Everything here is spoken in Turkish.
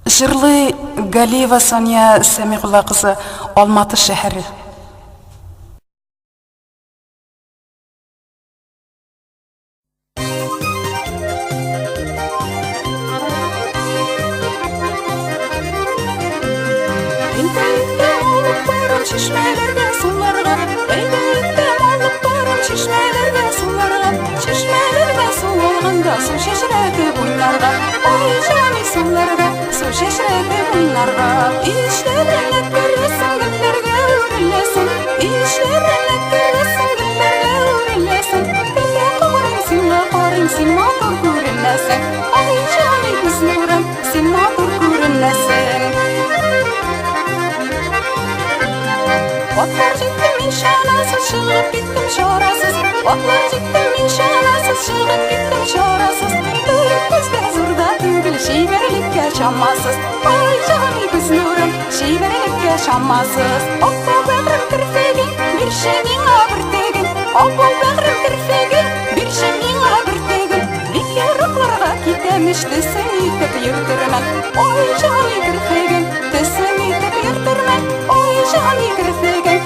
Жырлы Галиева Соня Сәмиғұлла қызы, Алматы шәһәре. Çeşmelerge sularga, eyleydim alıp barım çeşmelerge sularga, çeşmelerge sularganda su şeşredi bunlarga, oy cami sularga, su şeşredi bunlarga. İşlerine görürsün güllerge öğrelesin, işlerine görürsün güllerge öğrelesin. Gülle kıvırın sinle kıvırın sin matur görünlesin, oy cami kızlarım sin matur görünlesin. Otlar gittim inşanasız, çıkıp gittim şorasız. Otlar gittim inşanasız, çıkıp gittim şorasız. Ölüp bizde zurda tügül, şiverlikке şammasız. Ay cami kız nurum, şiverlikke şammasız. Oppol bağrım kirfegin, bir şeyin ağır tegin. Oppol bağrım kirfegin, bir şeyin ağır tegin. Vikeroklarga kitemiş desem yitip yırtırman. Oy cami kirfegin, desem yitip yırtırman. Oy cami kirfegin.